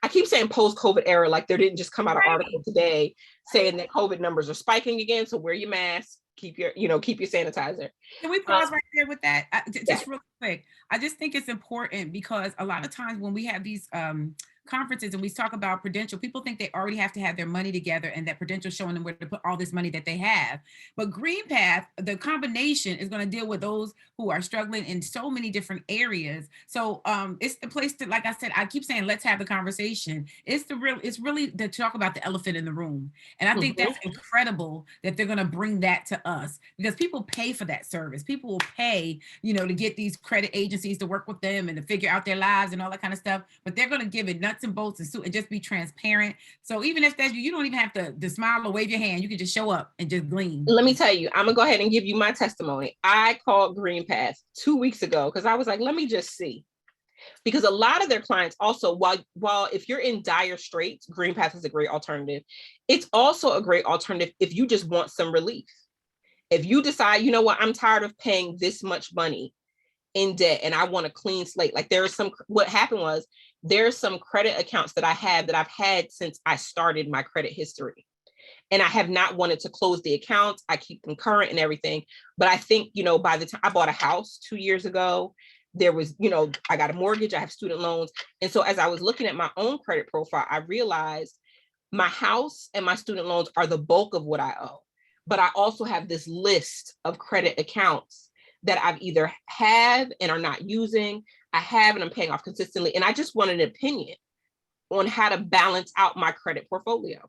I keep saying post-COVID era, like there didn't just come out an article today saying that COVID numbers are spiking again. So wear your mask, keep your sanitizer. Can we pause right there with that? Just real quick. I just think it's important because a lot of times when we have these conferences and we talk about Prudential, people think they already have to have their money together and that Prudential showing them where to put all this money that they have. But GreenPath, the combination is going to deal with those who are struggling in so many different areas. So it's the place to, like I said, I keep saying, let's have the conversation. It's really to talk about the elephant in the room. And I think that's incredible that they're going to bring that to us because people pay for that service. People will pay, to get these credit agencies to work with them and to figure out their lives and all that kind of stuff. But they're going to give it nuts and bolts and just be transparent. So even if that's you don't even have to smile or wave your hand. You can just show up and just glean. Let me tell you, I'm gonna go ahead and give you my testimony. I called GreenPath 2 weeks ago because I was like, let me just see. Because a lot of their clients also, while if you're in dire straits, GreenPath is a great alternative. It's also a great alternative if you just want some relief. If you decide, you know what, I'm tired of paying this much money in debt and I want a clean slate. Like what happened was there's some credit accounts that I've had since I started my credit history. And I have not wanted to close the accounts. I keep them current and everything. But I think, by the time I bought a house 2 years ago, there was, I got a mortgage, I have student loans. And so as I was looking at my own credit profile, I realized my house and my student loans are the bulk of what I owe. But I also have this list of credit accounts that I've either have and are not using. I have and I'm paying off consistently. And I just wanted an opinion on how to balance out my credit portfolio.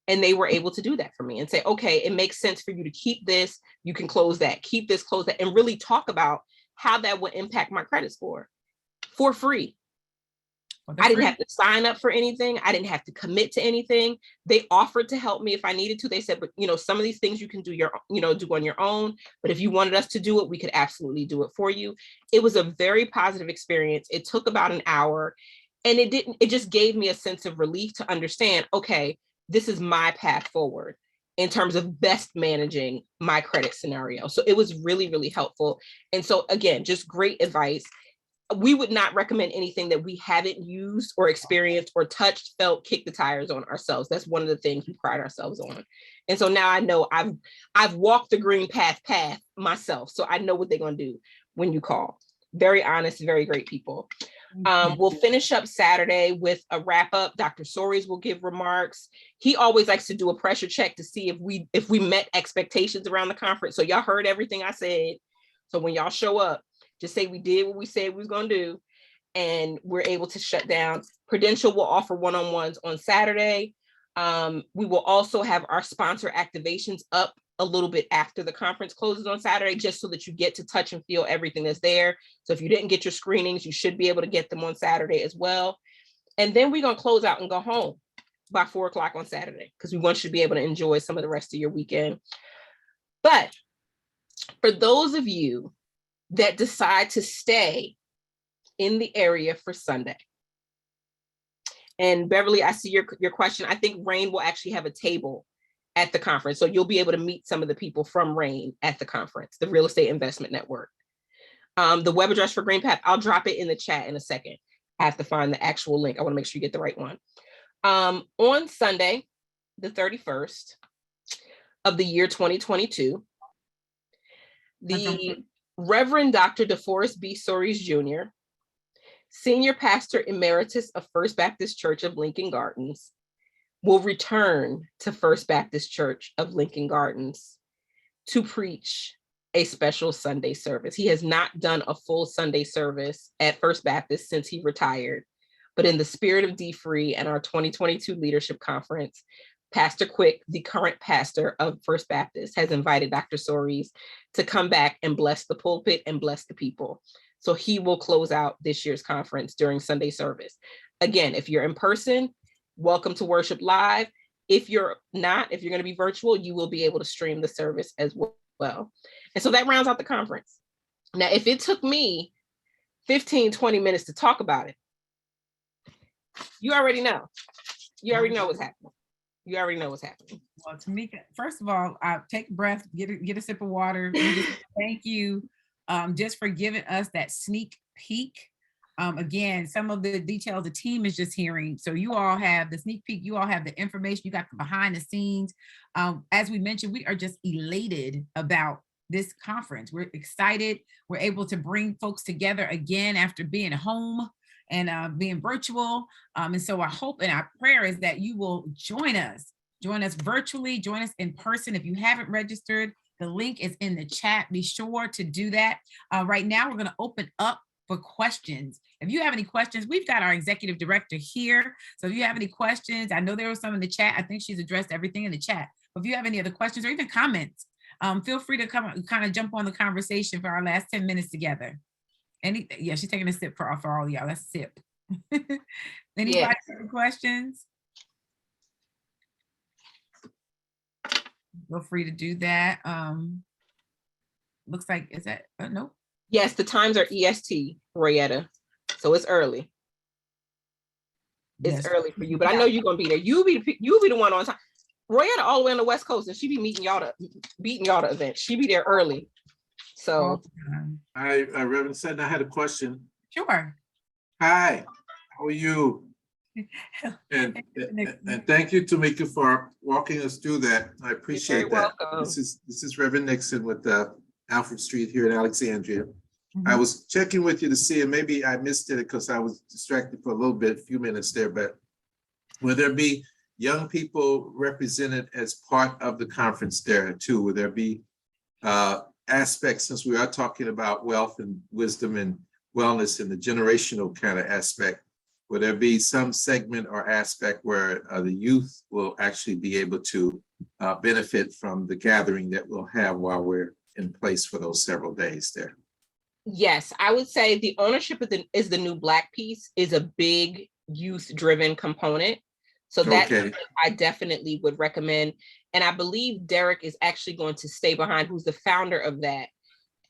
And they were able to do that for me and say, okay, it makes sense for you to keep this. You can close that, keep this, close that, and really talk about how that would impact my credit score for free. Well, I didn't have to sign up for anything. I didn't have to commit to anything. They offered to help me if I needed to. They said, but some of these things you can do do on your own. But if you wanted us to do it, we could absolutely do it for you. It was a very positive experience. It took about an hour, and it just gave me a sense of relief to understand, okay, this is my path forward in terms of best managing my credit scenario. So it was really, really helpful. And so again, just great advice. We would not recommend anything that we haven't used or experienced or touched, felt, kicked the tires on ourselves. That's one of the things we pride ourselves on. And so now I know I've walked the green path myself. So I know what they're going to do when you call. Very honest, very great people. We'll finish up Saturday with a wrap up. Dr. Soaries will give remarks. He always likes to do a pressure check to see if we met expectations around the conference. So y'all heard everything I said. So when y'all show up, just say we did what we said we was going to do, and we're able to shut down. Prudential will offer one-on-ones on Saturday. We will also have our sponsor activations up a little bit after the conference closes on Saturday, just so that you get to touch and feel everything that's there. So if you didn't get your screenings, you should be able to get them on Saturday as well. And then we're going to close out and go home by 4:00 on Saturday, because we want you to be able to enjoy some of the rest of your weekend. But for those of you that decide to stay in the area for Sunday. And Beverly, I see your question. I think RAIN will actually have a table at the conference. So you'll be able to meet some of the people from RAIN at the conference, the Real Estate Investment Network. The web address for GreenPath, I'll drop it in the chat in a second. I have to find the actual link. I want to make sure you get the right one. On Sunday, the 31st of the year 2022, the Reverend Dr. DeForest B. Soaries Jr., Senior Pastor Emeritus of First Baptist Church of Lincoln Gardens, will return to First Baptist Church of Lincoln Gardens to preach a special Sunday service. He has not done a full Sunday service at First Baptist since he retired, but in the spirit of D Free and our 2022 Leadership Conference, Pastor Quick, the current pastor of First Baptist, has invited Dr. Soaries to come back and bless the pulpit and bless the people. So he will close out this year's conference during Sunday service. Again, if you're in person, welcome to Worship Live. If you're not, if you're going to be virtual, you will be able to stream the service as well. And so that rounds out the conference. Now, if it took me 15, 20 minutes to talk about it, you already know. You already know what's happening. You already know what's happening. Well, Tamika, first of all, take a breath, get a sip of water. Thank you just for giving us that sneak peek. Again, some of the details the team is just hearing. So you all have the sneak peek, you all have the information, you got the behind the scenes. As we mentioned, we are just elated about this conference. We're excited. We're able to bring folks together again after being home and being virtual. And so our hope and our prayer is that you will join us virtually, join us in person. If you haven't registered, the link is in the chat. Be sure to do that. Right now, we're going to open up for questions. If you have any questions, we've got our executive director here. So if you have any questions, I know there was some in the chat. I think she's addressed everything in the chat. But if you have any other questions or even comments, feel free to come kind of jump on the conversation for our last 10 minutes together. Yeah, she's taking a sip for all of y'all. Let's sip. Anybody have questions? Feel free to do that. Looks like, is that, nope. Yes, the times are EST, Royetta. So it's early. It's early for you, but I know you're gonna be there. You'll be the one on time. Royetta all the way on the West Coast, and she be beating y'all to event. She be there early. So Hi, Reverend Seddon, I had a question. Sure. Hi, how are you? And thank you, Tamika, for walking us through that. I appreciate that. Welcome. This is Reverend Nixon with Alfred Street here in Alexandria. I was checking with you to see, and maybe I missed it because I was distracted for a few minutes there, but will there be young people represented as part of the conference there too? Will there be aspects, since we are talking about wealth and wisdom and wellness and the generational kind of aspect, will there be some segment or aspect where the youth will actually be able to benefit from the gathering that we'll have while we're in place for those several days there? Yes, I would say the ownership is the new Black piece is a big youth driven component. So that Okay. I definitely would recommend. And I believe Derek is actually going to stay behind, who's the founder of that.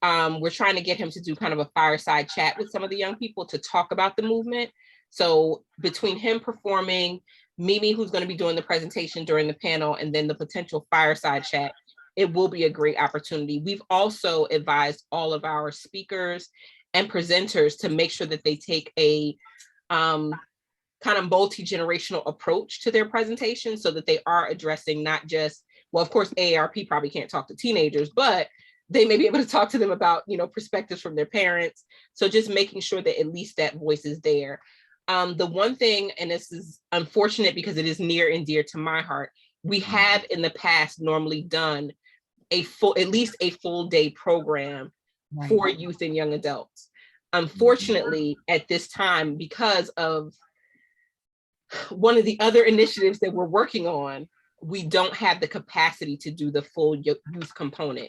We're trying to get him to do kind of a fireside chat with some of the young people to talk about the movement. So between him performing, Mimi, who's going to be doing the presentation during the panel, and then the potential fireside chat, it will be a great opportunity. We've also advised all of our speakers and presenters to make sure that they take a kind of multi-generational approach to their presentation, so that they are addressing not just, well, of course, AARP probably can't talk to teenagers, but they may be able to talk to them about, perspectives from their parents. So just making sure that at least that voice is there. The one thing, and this is unfortunate because it is near and dear to my heart, we have in the past normally done at least a full day program for youth and young adults. Unfortunately, at this time, because of one of the other initiatives that we're working on, we don't have the capacity to do the full youth component,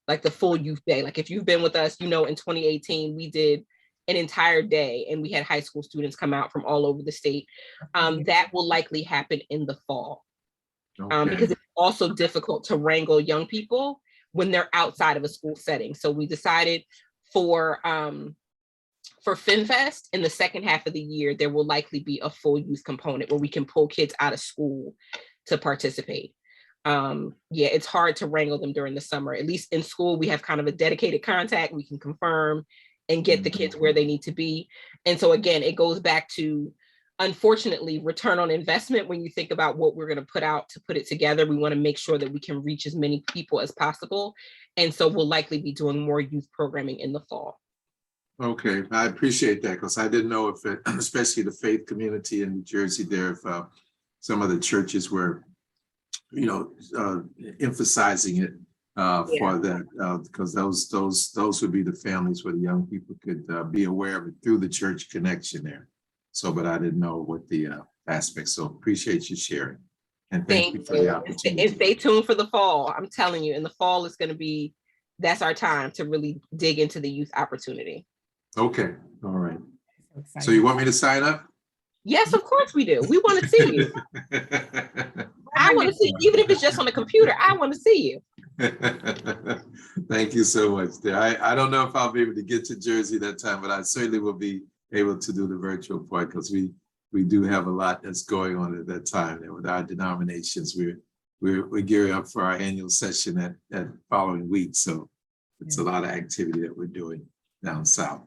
like the full youth day. Like if you've been with us, in 2018, we did an entire day and we had high school students come out from all over the state. That will likely happen in the fall. Because it's also difficult to wrangle young people when they're outside of a school setting. So we decided for FinFest in the second half of the year, there will likely be a full youth component where we can pull kids out of school to participate. It's hard to wrangle them during the summer. At least in school, we have kind of a dedicated contact. We can confirm and get the kids where they need to be. And so again, it goes back to, unfortunately, return on investment. When you think about what we're going to put out to put it together, we want to make sure that we can reach as many people as possible. And so we'll likely be doing more youth programming in the fall. Okay, I appreciate that, because I didn't know if it, especially the faith community in New Jersey there, if some of the churches were, emphasizing it for that, because those would be the families where the young people could be aware of it through the church connection there. So, but I didn't know what the aspects. So appreciate you sharing, and thank you for the opportunity. And stay tuned for the fall. I'm telling you, in the fall is going to be, that's our time to really dig into the youth opportunity. Okay, all right. So you want me to sign up? Yes, of course we do. We want to see you. I want to see, even if it's just on the computer, I want to see you. Thank you so much. I don't know if I'll be able to get to Jersey that time, but I certainly will be able to do the virtual part, because we do have a lot that's going on at that time. And with our denominations, we're gearing up for our annual session that following week. So it's a lot of activity that we're doing down south.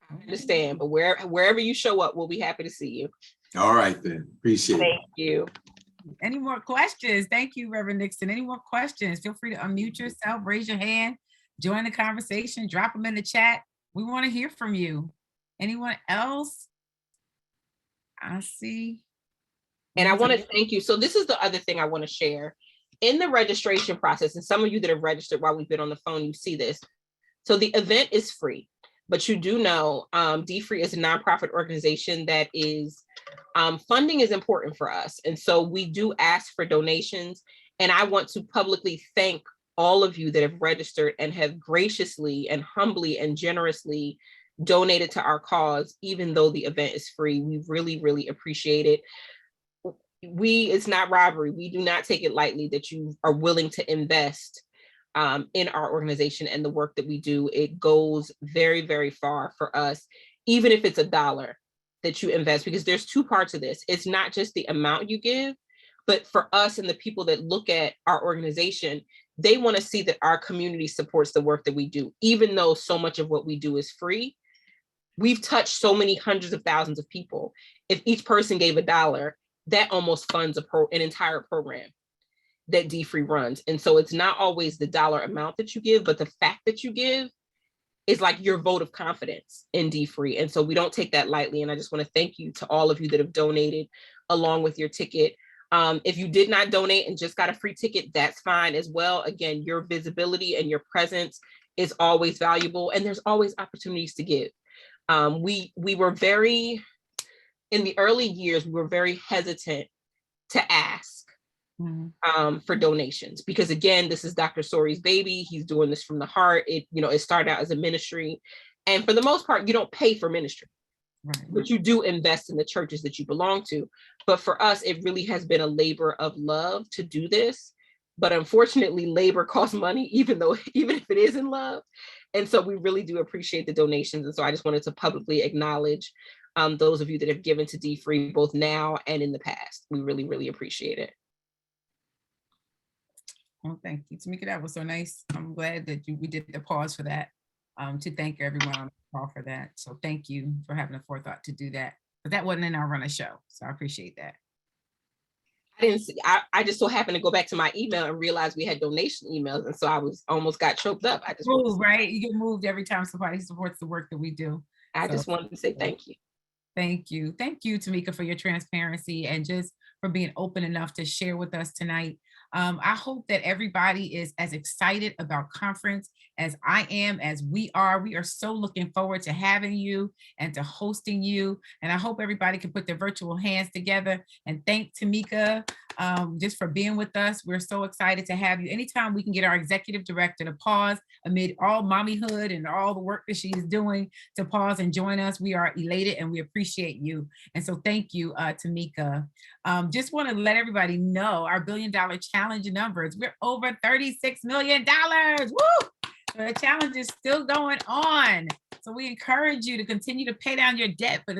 I understand, but wherever you show up, we'll be happy to see you. All right then, appreciate it. Thank you. Any more questions? Thank you, Reverend Nixon. Any more questions? Feel free to unmute yourself, raise your hand, join the conversation, drop them in the chat. We want to hear from you. Anyone else? I see. And I want to thank you. So this is the other thing I want to share. In the registration process, and some of you that have registered while we've been on the phone, you see this. So the event is free, but you do know DFREE is a nonprofit organization that is, funding is important for us. And so we do ask for donations. And I want to publicly thank all of you that have registered and have graciously and humbly and generously donated to our cause, even though the event is free. We really, really appreciate it. It's not robbery. We do not take it lightly that you are willing to invest in our organization and the work that we do. It goes very, very far for us, even if it's $1 that you invest, because there's two parts of this. It's not just the amount you give, but for us and the people that look at our organization, they want to see that our community supports the work that we do, even though so much of what we do is free. We've touched so many hundreds of thousands of people. If each person gave $1, that almost funds an entire program that DFREE runs. And so it's not always the dollar amount that you give, but the fact that you give is like your vote of confidence in DFREE. And so we don't take that lightly. And I just want to thank you to all of you that have donated along with your ticket. If you did not donate and just got a free ticket, that's fine as well. Again, your visibility and your presence is always valuable, and there's always opportunities to give. We were very, in the early years, we were very hesitant to ask for donations, because again, this is Dr. Sori's baby. He's doing this from the heart. It started out as a ministry, and for the most part, you don't pay for ministry. Right. but you do invest in the churches that you belong to. But for us, it really has been a labor of love to do this. But unfortunately, labor costs money, even if it is in love. And so we really do appreciate the donations. And so I just wanted to publicly acknowledge those of you that have given to D-Free both now and in the past. We really, really appreciate it. Well, thank you, Tamika. That was so nice. I'm glad that we did the pause for that, to thank everyone on the call for that. So thank you for having the forethought to do that. But that wasn't in our run of show, so I appreciate that. I didn't see, I just so happened to go back to my email and realize we had donation emails. And so I almost got choked up. I just Right? You get moved every time somebody supports the work that we do. just wanted to say thank you. Thank you. Thank you, Tamika, for your transparency and just for being open enough to share with us tonight. I hope that everybody is as excited about conference as I am, as we are. We are so looking forward to having you and to hosting you. And I hope everybody can put their virtual hands together and thank Tamika just for being with us. We're so excited to have you. Anytime we can get our executive director to pause amid all mommyhood and all the work that she's doing, to pause and join us, we are elated and we appreciate you. And so thank you, Tamika. Just want to let everybody know our $1 billion challenge numbers. We're over $36 million. Woo! The challenge is still going on. So we encourage you to continue to pay down your debt, but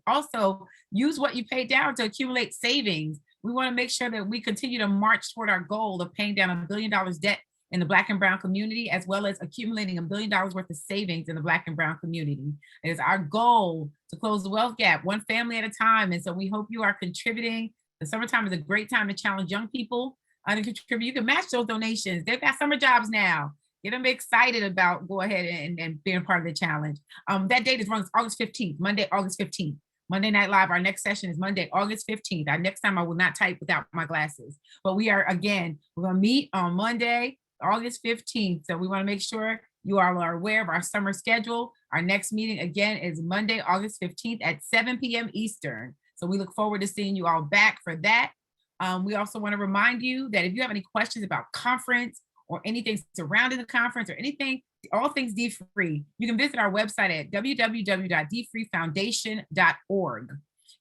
also use what you paid down to accumulate savings. We want to make sure that we continue to march toward our goal of paying down $1 billion debt in the Black and Brown community, as well as accumulating $1 billion worth of savings in the Black and Brown community. It is our goal to close the wealth gap, one family at a time. And so we hope you are contributing. The summertime is a great time to challenge young people to contribute. You can match those donations. They've got summer jobs now. Get them excited about go ahead and being part of the challenge. That date is runs August 15th, Monday, August 15th. Monday Night Live, our next session is Monday, August 15th. Our next time I will not type without my glasses. But we're going to meet on Monday, August 15th. So we want to make sure you all are aware of our summer schedule. Our next meeting again is Monday, August 15th at 7 p.m. Eastern. So we look forward to seeing you all back for that. We also want to remind you that if you have any questions about conference or anything surrounding the conference or anything, all things D-Free, you can visit our website at www.dfreefoundation.org.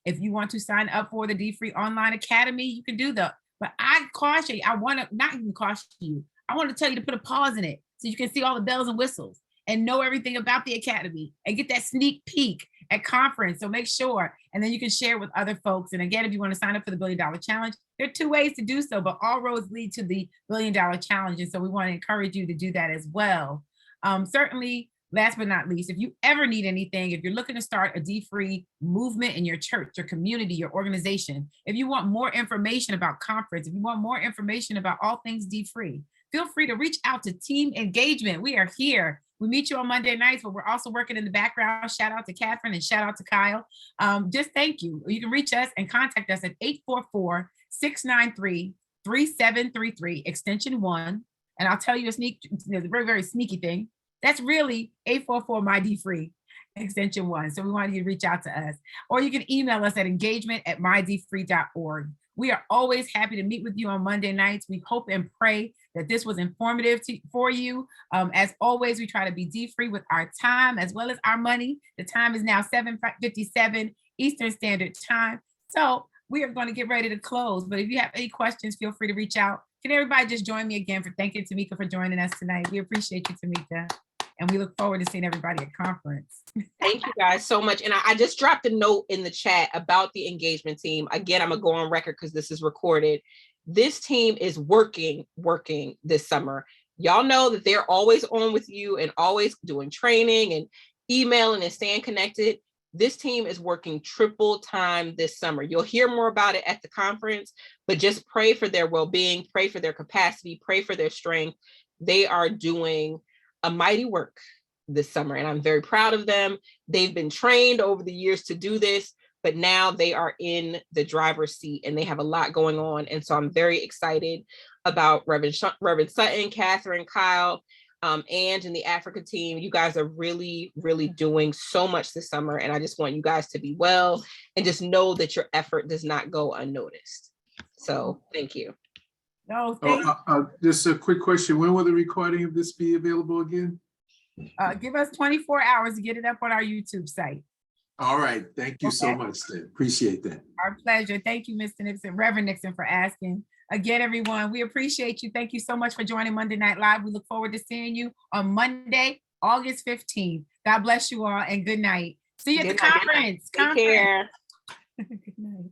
If you want to sign up for the D-Free Online Academy, you can do that. But I caution you, I want to not even caution you, I want to tell you to put a pause in it so you can see all the bells and whistles and know everything about the Academy and get that sneak peek at conference. So make sure, and then you can share with other folks. And again, if you want to sign up for the $1 billion challenge, there are 2 ways to do so, but all roads lead to the $1 billion challenge. And so we want to encourage you to do that as well. Certainly, last but not least, if you ever need anything, if you're looking to start a D-Free movement in your church, your community, your organization, if you want more information about conference, if you want more information about all things D-Free, feel free to reach out to Team Engagement. We are here. We meet you on Monday nights, but we're also working in the background. Shout out to Catherine and shout out to Kyle. Just thank you. You can reach us and contact us at 844-693-3733, extension 1. And I'll tell you a very, very sneaky thing. That's really 844 My D-Free, extension 1. So we wanted you to reach out to us. Or you can email us at engagement@mydfree.org. We are always happy to meet with you on Monday nights. We hope and pray that this was informative for you. As always, we try to be D-Free with our time as well as our money. The time is now 7:57 Eastern Standard Time. So we are going to get ready to close. But if you have any questions, feel free to reach out. Can everybody just join me again for thanking Tamika for joining us tonight? We appreciate you, Tamika. And we look forward to seeing everybody at conference. Thank you guys so much. And I just dropped a note in the chat about the engagement team. Again, I'm gonna go on record because this is recorded. This team is working this summer. Y'all know that they're always on with you and always doing training and emailing and staying connected. This team is working triple time this summer. You'll hear more about it at the conference, but just pray for their well-being, pray for their capacity, pray for their strength. They are doing a mighty work this summer, and I'm very proud of them. They've been trained over the years to do this, but now they are in the driver's seat and they have a lot going on. And so I'm very excited about Reverend Sutton, Catherine, Kyle, and the Africa team. You guys are really, really doing so much this summer. And I just want you guys to be well and just know that your effort does not go unnoticed. So thank you. No, Just a quick question. When will the recording of this be available again? give us 24 hours to get it up on our YouTube site. All right, thank you so Okay. much, then. Appreciate that. Our pleasure. Thank you, Mr. Nixon, Reverend Nixon, for asking. Again, everyone, we appreciate you. Thank you so much for joining Monday Night Live. We look forward to seeing you on Monday, August 15th. God bless you all and good night. See you at the Good night. conference. Take care. Good night.